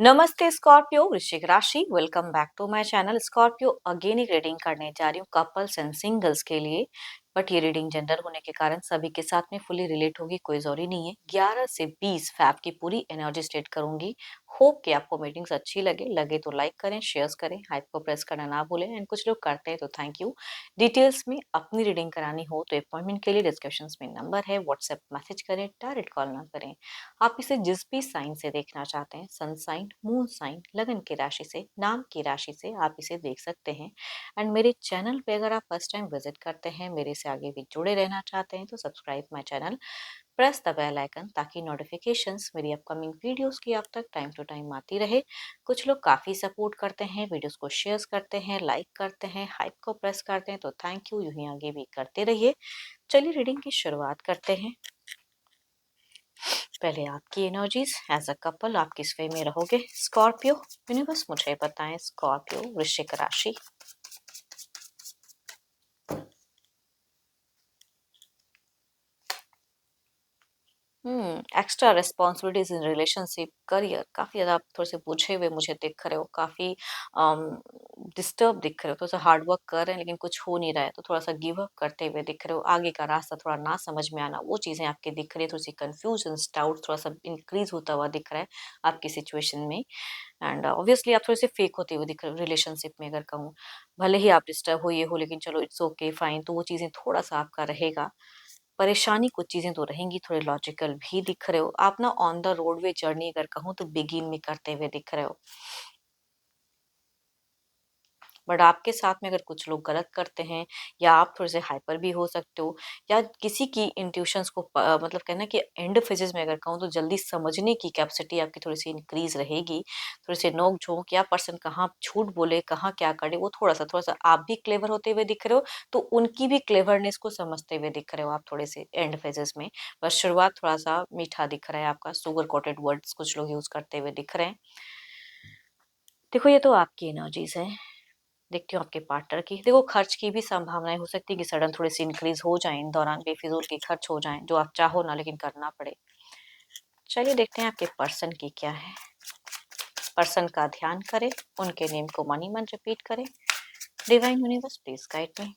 नमस्ते स्कॉर्पियो, वृश्चिक राशि। Welcome back to my channel. Scorpio again एक रीडिंग करने जा रही हूँ कपल्स एंड सिंगल्स के लिए। बट ये रीडिंग जेंडर होने के कारण सभी के साथ में फुली रिलेट होगी, कोई जरूरी नहीं है। 11 से 20 फैब की पूरी एनर्जी स्टेट करूंगी। होप कि आपको मीटिंग्स अच्छी लगे तो लाइक करें, शेयर्स करें, हाइप को प्रेस करना ना भूलें। एंड कुछ लोग करते हैं तो थैंक यू। डिटेल्स में अपनी रीडिंग करानी हो तो अपॉइंटमेंट के लिए डिस्क्रिप्शन में नंबर है, व्हाट्सएप मैसेज करें, डायरेक्ट कॉल ना करें। आप इसे जिस भी साइन से देखना चाहते हैं, सन साइन, मून साइन, लगन की राशि से, नाम की राशि से आप इसे देख सकते हैं। एंड मेरे चैनल पे अगर आप फर्स्ट टाइम विजिट करते हैं, मेरे से आगे भी जुड़े रहना चाहते हैं तो subscribe my channel, press the bell icon ताकि नोटिफिकेशंस मेरी अपकमिंग वीडियोस की आप तक टाइम टू टाइम आती रहे। कुछ लोग काफ़ी सपोर्ट करते हैं, वीडियोस को शेयर करते हैं, लाइक करते हैं, हाइप को प्रेस करते हैं, तो थैंक यू। यूं ही आगे भी करते रहिए। चलिए रीडिंग की शुरुआत करते हैं। पहले आपकी एनर्जीज एज अ कपल, आप किस वे में रहोगे स्कॉर्पियो? यूनिवर्स मुझे बताएं। स्कॉर्पियो वृश्चिक राशि। Extra responsibilities in relationship, career, काफी ज्यादा आप थोड़े से पूछे हुए मुझे दिख रहे हो, काफी डिस्टर्ब दिख रहे हो, थोड़ा सा हार्ड वर्क कर रहे हैं लेकिन कुछ हो नहीं रहा है तो थोड़ा सा गिव अप करते हुए दिख रहे हो। आगे का रास्ता थोड़ा ना समझ में आना, वो चीजें आपके दिख रही है। थोड़ी सी कंफ्यूजन, डाउट थोड़ा सा इंक्रीज होता हुआ दिख रहा है आपकी सिचुएशन में। एंड ऑब्वियसली आप थोड़े से फेक होते हुए दिख रहे हो रिलेशनशिप में, अगर कहूँ। भले ही आप डिस्टर्ब हो, ये हो, लेकिन चलो इट्स ओके फाइन, तो वो चीजें थोड़ा सा आपका रहेगा। परेशानी कुछ चीजें तो रहेंगी, थोड़े लॉजिकल भी दिख रहे हो आप ना। ऑन द रोडवे जर्नी अगर कहूँ तो बिगिन में करते हुए दिख रहे हो। बट आपके साथ में अगर कुछ लोग गलत करते हैं, या आप थोड़े से हाइपर भी हो सकते हो, या किसी की इंट्यूशंस को मतलब कहना कि एंड फेजेस में अगर कहूँ तो जल्दी समझने की कैपेसिटी आपकी थोड़ी सी इंक्रीज रहेगी। थोड़ी सी नोक झोंक, या पर्सन कहाँ झूठ बोले, कहाँ क्या करे, वो थोड़ा सा आप भी क्लेवर होते हुए दिख रहे हो, तो उनकी भी क्लेवरनेस को समझते हुए दिख रहे हो आप थोड़े से एंड फेजेस में। बस शुरुआत थोड़ा सा मीठा दिख रहा है आपका, शुगर कोटेड वर्ड्स कुछ लोग यूज करते हुए दिख रहे हैं। देखो ये तो आपकी एनर्जीज है। देखती हूँ आपके पार्टनर की। देखो खर्च की भी संभावनाएं हो सकती है कि सडन थोड़ी सी इंक्रीज हो जाए, इन दौरान बेफिजूल के खर्च हो जाएं जो आप चाहो ना लेकिन करना पड़े। चलिए देखते हैं आपके पर्सन की क्या है। पर्सन का ध्यान करें, उनके नेम को मनी मन रिपीट करें। Divine universe please guide me.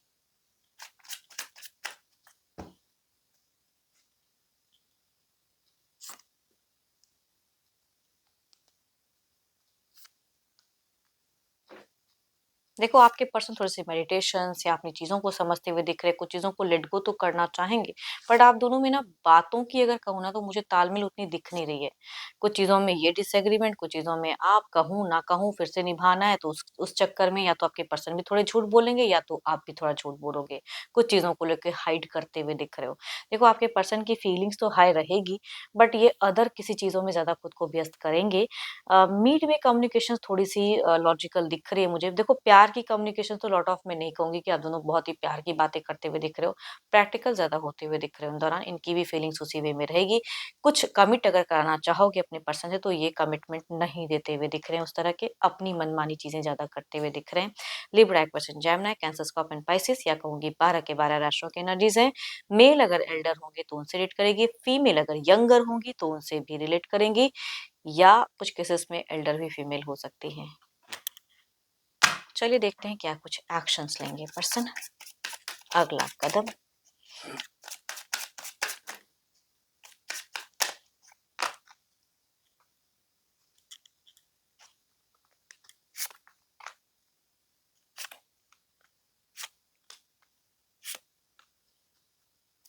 देखो आपके पर्सन थोड़े से मेडिटेशन या अपनी चीजों को समझते हुए दिख रहे हैं, कुछ चीजों को लेट गो तो करना चाहेंगे। बट आप दोनों में ना बातों की अगर कहूँ ना तो मुझे तालमेल उतनी दिख नहीं रही है। कुछ चीजों में ये डिसएग्रीमेंट, कुछ चीजों में आप कहूँ ना कहूँ फिर से निभाना है, तो उस चक्कर में या तो आपके पर्सन भी थोड़े झूठ बोलेंगे या तो आप भी थोड़ा झूठ बोलोगे। कुछ चीजों को लेकर हाइड करते हुए दिख रहे हो। देखो आपके पर्सन की फीलिंग्स तो हाई रहेगी, बट ये अदर किसी चीजों में ज्यादा खुद को व्यस्त करेंगे। मीट में कम्युनिकेशन थोड़ी सी लॉजिकल दिख रही है मुझे। देखो प्यार की कम्युनिकेशन तो लॉट ऑफ में नहीं कहूंगी कि आप दोनों बहुत ही प्यार की बातें करते हुए दिख रहे हो। प्रैक्टिकल ज्यादा होते हुए दिख रहे हो। इन दौरान इनकी भी फीलिंग्स उसी वे में रहेगी। कुछ कमिट अगर कराना चाहोगे अपने पर्सन से तो ये कमिटमेंट नहीं देते हुए दिख रहे हैं। उस तरह के अपनी मनमानी चीजें ज्यादा करते हुए दिख रहे हैं। लिब्रा एक person, Gemini, cancer, Scorpio and Pisces, या कहूंगी 12 के 12 राशियों की एनर्जीज हैं। मेल अगर एल्डर होंगे तो उनसे रिलेट करेगी, फीमेल अगर यंगर होंगी तो उनसे भी रिलेट करेंगी, या कुछ केसेस में एल्डर भी फीमेल हो सकती हैं। चलिए देखते हैं क्या कुछ एक्शंस लेंगे पर्सन। अगला कदम।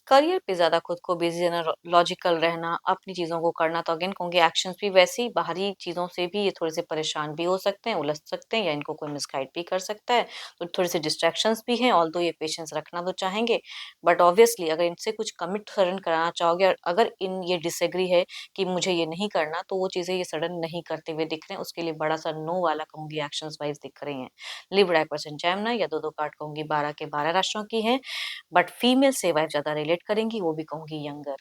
करियर पे ज़्यादा खुद को बिज़ी रहना, लॉजिकल रहना, अपनी चीज़ों को करना, तो अगेन कहूँगी एक्शंस भी वैसे ही, बाहरी चीज़ों से भी ये थोड़े से परेशान भी हो सकते हैं, उलझ सकते हैं, या इनको कोई मिसगाइड भी कर सकता है। तो थोड़ी सी डिस्ट्रैक्शंस भी हैं, ऑल्दो ये पेशेंस रखना तो चाहेंगे। बट ऑब्वियसली अगर इनसे कुछ कमिट सडन कराना चाहोगे, और अगर इन ये डिसएग्री है कि मुझे ये नहीं करना, तो वो चीज़ें ये सडन नहीं करते हुए दिख रहे हैं। उसके लिए बड़ा सा नो वाला कहूँगी एक्शंस वाइज दिख रही हैं। लिब्रा एक पर्सन, जेमिनी, या दो कार्ड कहूँगी 12 के 12 राशियों की हैं। बट फीमेल से वाइफ ज्यादा रिलेट करेंगी, वो भी कहूंगी यंगर।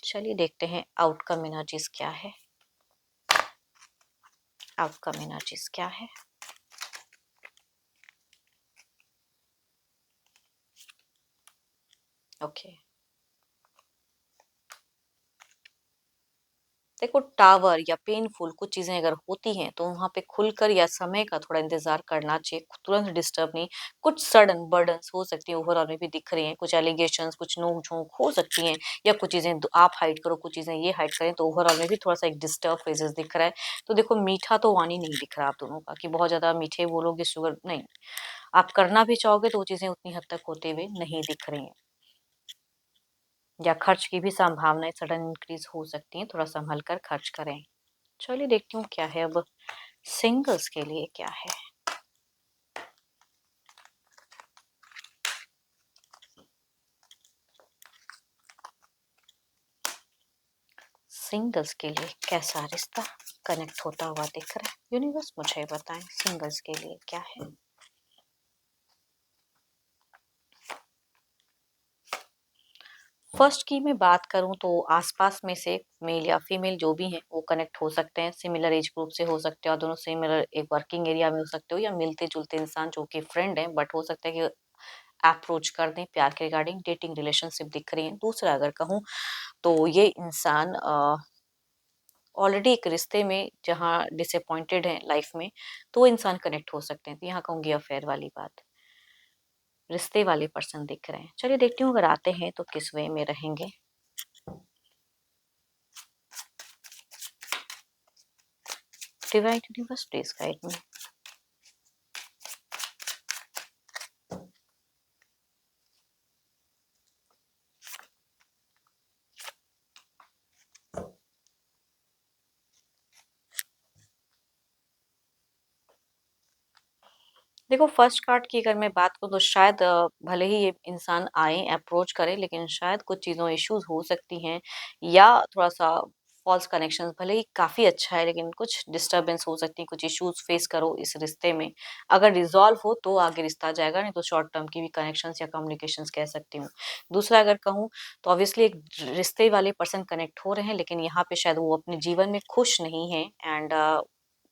चलिए देखते हैं आउटकम एनर्जीज क्या है। आउटकम एनर्जीज क्या है। ओके देखो टावर या पेनफुल कुछ चीजें अगर होती हैं तो वहां पे खुलकर या समय का थोड़ा इंतजार करना चाहिए, तुरंत डिस्टर्ब नहीं। कुछ सडन बर्डन्स हो सकती है ओवरऑल में भी दिख रही हैं, कुछ एलिगेशंस, कुछ नोक झोंक हो सकती हैं, या कुछ चीजें आप हाइड करो, कुछ चीजें ये हाइड करें, तो ओवरऑल में भी थोड़ा सा एक डिस्टर्ब फेजेस दिख रहा है। तो देखो मीठा तो वाणी नहीं दिख रहा आप दोनों का कि बहुत ज्यादा मीठे बोलोगे, शुगर नहीं। आप करना भी चाहोगे तो वो चीजें उतनी हद तक होते हुए नहीं दिख रही हैं, या खर्च की भी संभावनाएं सडन इंक्रीज हो सकती हैं, थोड़ा संभल कर खर्च करें। चलिए देखती हूँ क्या है अब सिंगल्स के लिए क्या है। सिंगल्स के लिए कैसा रिश्ता कनेक्ट होता हुआ दिख रहा है, यूनिवर्स मुझे बताएं सिंगल्स के लिए क्या है। फर्स्ट की मैं बात करूं तो आसपास में से मेल या फीमेल जो भी हैं वो कनेक्ट हो सकते हैं, सिमिलर एज ग्रुप से हो सकते हैं, और दोनों सिमिलर एक वर्किंग एरिया में हो सकते हो, या मिलते जुलते इंसान जो कि फ्रेंड हैं, बट हो सकता है कि अप्रोच कर दें प्यार के रिगार्डिंग, डेटिंग रिलेशनशिप दिख रही है। दूसरा अगर कहूँ तो ये इंसान ऑलरेडी एक रिश्ते में जहाँ डिसअपॉइंटेड है लाइफ में, तो वो इंसान कनेक्ट हो सकते हैं। तो यहाँ कहूंगी अफेयर वाली बात, रिश्ते वाले पर्सन दिख रहे हैं। चलिए देखती हूँ अगर आते हैं तो किस वे में रहेंगे। Divine universe please guide me. देखो फर्स्ट कार्ड की अगर मैं बात करूँ तो शायद भले ही ये इंसान आए अप्रोच करे, लेकिन शायद कुछ चीज़ों इश्यूज हो सकती हैं, या थोड़ा सा फॉल्स कनेक्शंस, भले ही काफी अच्छा है लेकिन कुछ डिस्टरबेंस हो सकती है, कुछ इश्यूज फेस करो इस रिश्ते में। अगर रिजॉल्व हो तो आगे रिश्ता जाएगा, नहीं तो शॉर्ट टर्म की भी कनेक्शंस या कम्युनिकेशंस कह सकती हूँ। दूसरा अगर कहूँ तो ऑब्वियसली एक रिश्ते वाले पर्सन कनेक्ट हो रहे हैं, लेकिन यहाँ पे शायद वो अपने जीवन में खुश नहीं है, एंड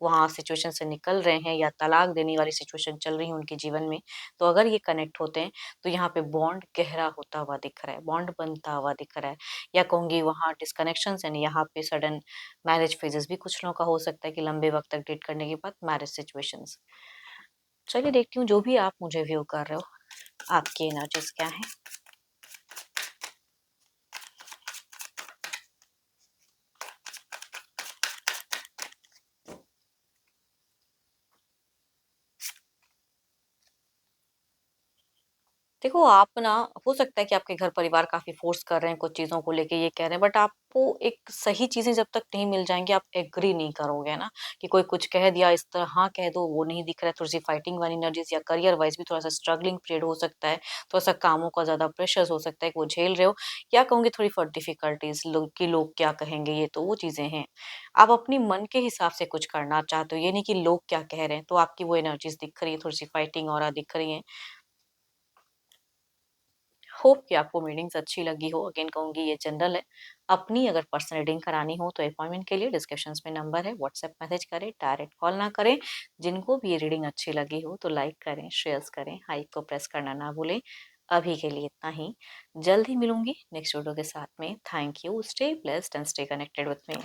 वहाँ सिचुएशन से निकल रहे हैं, या तलाक देने वाली सिचुएशन चल रही है उनके जीवन में। तो अगर ये कनेक्ट होते हैं तो यहाँ पे बॉन्ड गहरा होता हुआ दिख रहा है, बॉन्ड बनता हुआ दिख रहा है, या कहूँगी वहाँ डिस्कनेक्शंस यानी यहाँ पे सडन मैरिज फेजेस भी कुछ लोगों का हो सकता है कि लंबे वक्त तक डेट करने के बाद मैरिज सिचुएशंस। चलिए देखती हूँ जो भी आप मुझे व्यू कर रहे हो आपकी एनर्जीज क्या है। देखो आप ना, हो सकता है कि आपके घर परिवार काफ़ी फ़ोर्स कर रहे हैं कुछ चीज़ों को लेके, ये कह रहे हैं, बट आपको एक सही चीज़ें जब तक नहीं मिल जाएँगी आप एग्री नहीं करोगे ना, कि कोई कुछ कह दिया इस तरह हाँ कह दो, वो नहीं दिख रहा है, थोड़ी-सी फाइटिंग वाली एनर्जीज़, या करियर वाइज़ भी थोड़ा-सा स्ट्रगलिंग पीरियड हो सकता है, थोड़ा-सा कामों का ज़्यादा प्रेशर्स हो सकता है कि वो झेल रहे हो, या कहूँगी थोड़ी बहुत डिफिकल्टीज़ लोग कि लोग क्या कहेंगे, ये तो वो चीज़ें हैं। आप अपनी मन के हिसाब से कुछ करना चाहते हो, ये नहीं कि लोग क्या कह रहे हैं, तो आपकी वो एनर्जीज़ दिख रही है, थोड़ी-सी फाइटिंग ऑरा दिख रही है। होप कि आपको रीडिंग्स अच्छी लगी हो। अगेन कहूँगी ये जनरल है। अपनी अगर पर्सनल रीडिंग करानी हो तो अपॉइंटमेंट के लिए डिस्क्रिप्शंस में नंबर है, व्हाट्सएप मैसेज करें, डायरेक्ट कॉल ना करें। जिनको भी ये रीडिंग अच्छी लगी हो तो लाइक करें, शेयर्स करें, हाइप को प्रेस करना ना भूलें। अभी के लिए इतना ही। जल्द ही मिलूंगी नेक्स्ट वीडियो के साथ में। Thank you, stay blessed and stay connected with me.